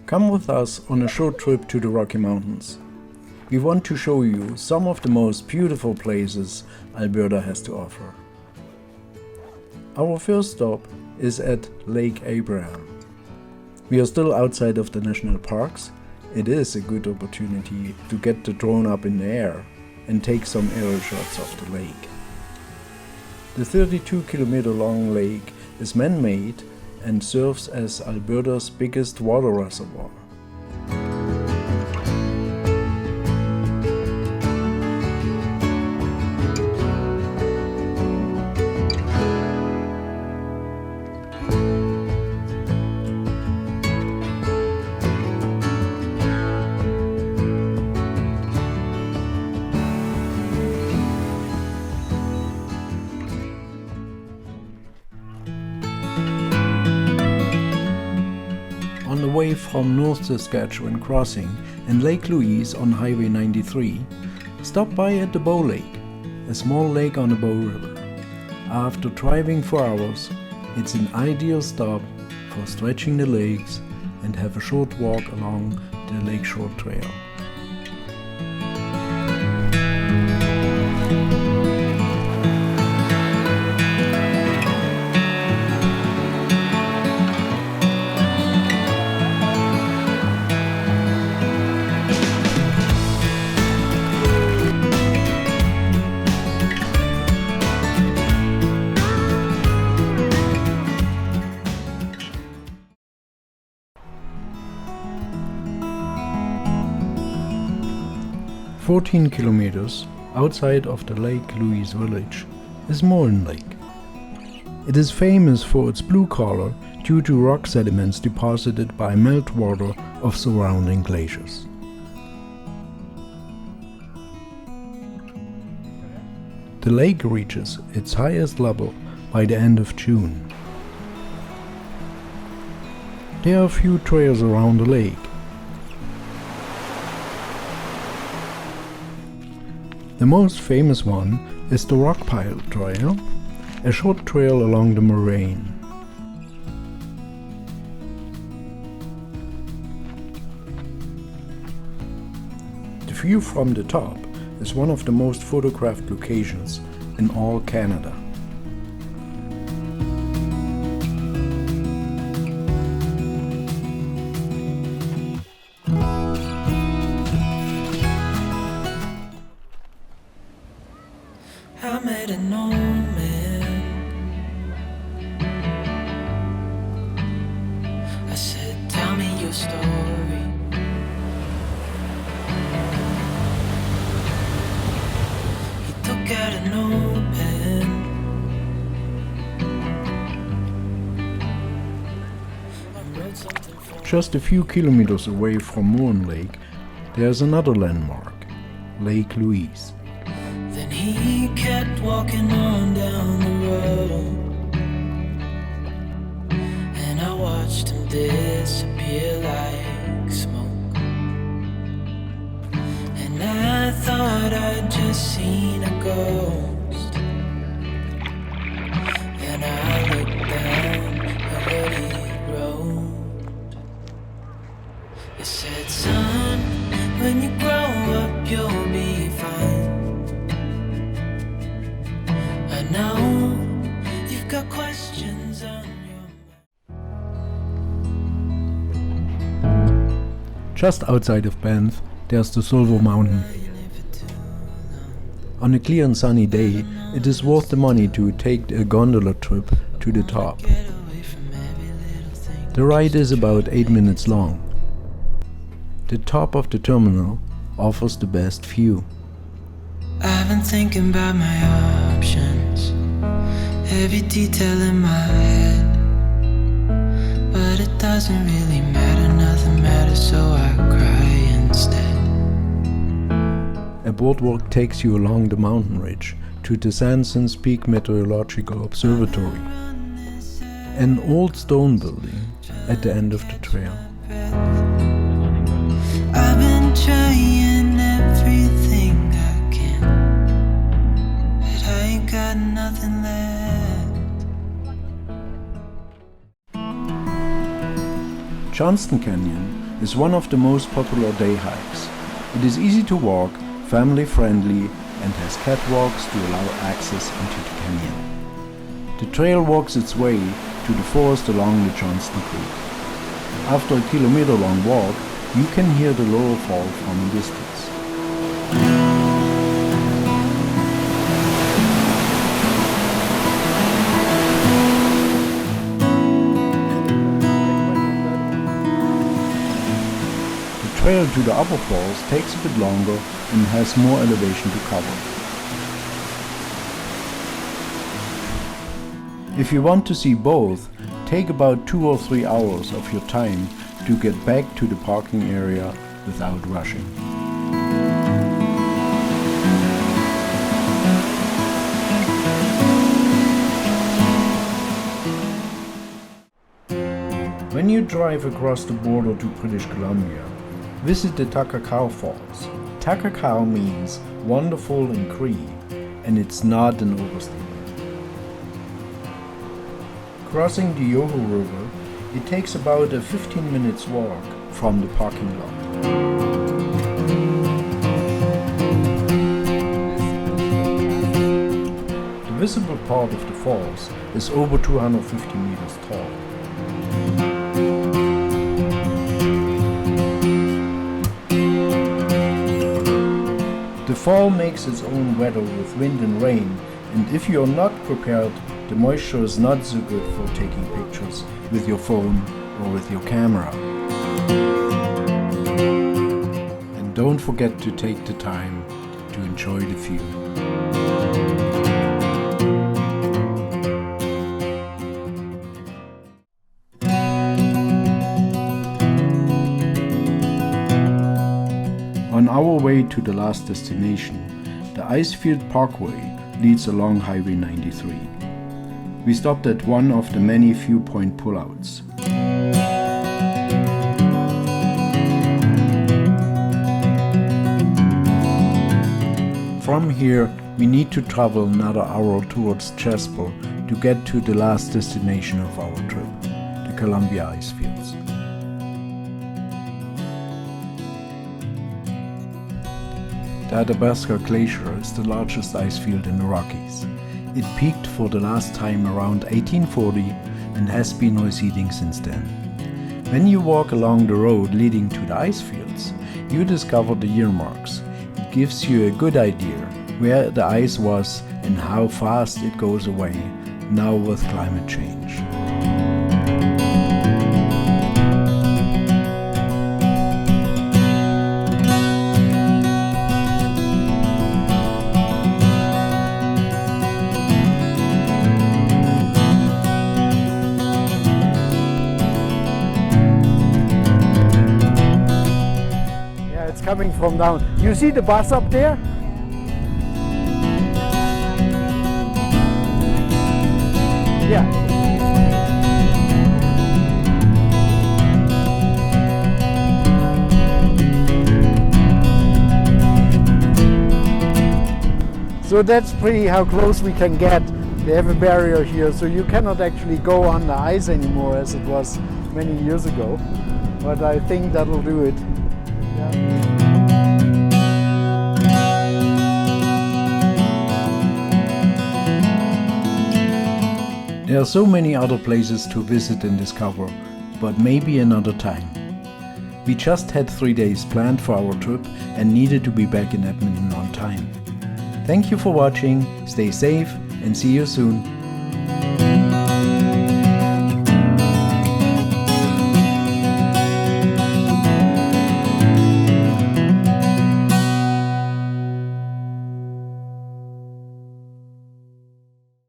Come with us on a short trip to the Rocky Mountains. We want to show you some of the most beautiful places Alberta has to offer. Our first stop is at Lake Abraham. We are still outside of the national parks. It is a good opportunity to get the drone up in the air and take some aerial shots of the lake. The 32-kilometer long lake is man-made and serves as Alberta's biggest water reservoir. On the way from North Saskatchewan crossing and Lake Louise on Highway 93, stop by at the Bow Lake, a small lake on the Bow River. After driving for hours, it's an ideal stop for stretching the legs and have a short walk along the Lakeshore Trail. "14 kilometers outside of the Lake Louise village is Moraine Lake. It is famous for its blue color due to rock sediments deposited by meltwater of surrounding glaciers. The lake reaches its highest level by the end of June. There are a few trails around the lake. The most famous one is the Rock Pile Trail, a short trail along the moraine. The view from the top is one of the most photographed locations in all Canada. I met an old man. I said, tell me your story. He took out an old pen. I wrote something for Just a few kilometers away from Moraine Lake, there is another landmark, Lake Louise. Then he kept walking on down the road, and I watched him disappear like smoke. And I thought I'd just seen a ghost, and I looked down at what he wrote. It said, son, when you grow up you'll be fine. Now you've got questions on your mind. Just outside of Banff, there's the Sulfur mountain. On a clear and sunny day, it is worth the money to take a gondola trip to the top. The ride is about 8 minutes long. The top of the terminal offers the best view. I've been thinking about my options, every detail in my head, but it doesn't really matter, nothing matters, so I cry instead. A boardwalk takes you along the mountain ridge to the Johnston Peak Meteorological Observatory, an old stone building at the end of the trail. I've been trying everything I can, but I ain't got nothing left. Johnston Canyon is one of the most popular day hikes. It is easy to walk, family friendly, and has catwalks to allow access into the canyon. The trail walks its way to the forest along the Johnston Creek. After a kilometer-long walk, you can hear the lower fall from a distance. The trail to the upper falls takes a bit longer and has more elevation to cover. If you want to see both, take about 2 or 3 hours of your time to get back to the parking area without rushing. When you drive across the border to British Columbia, visit the Takakkaw Falls. Takakkaw means wonderful in Cree, and it's not an overstatement. Crossing the Yoho River, it takes about a 15 minutes walk from the parking lot. The visible part of the falls is over 250 meters tall. The fall makes its own weather with wind and rain, and if you are not prepared, the moisture is not so good for taking pictures with your phone or with your camera. And don't forget to take the time to enjoy the view. On our way to the last destination, the Icefield Parkway leads along Highway 93. We stopped at one of the many viewpoint pullouts. From here, we need to travel another hour towards Jasper to get to the last destination of our trip, the Columbia Icefields. The Athabasca Glacier is the largest ice field in the Rockies. It peaked for the last time around 1840 and has been receding since then. When you walk along the road leading to the ice fields, you discover the year marks. It gives you a good idea where the ice was and how fast it goes away now with climate change. Coming from down. You see the bus up there? Yeah. So that's pretty how close we can get. They have a barrier here, so you cannot actually go on the ice anymore as it was many years ago. But I think that'll do it. Yeah. There are so many other places to visit and discover, but maybe another time. We just had 3 days planned for our trip and needed to be back in Edmonton on time. Thank you for watching, stay safe and see you soon.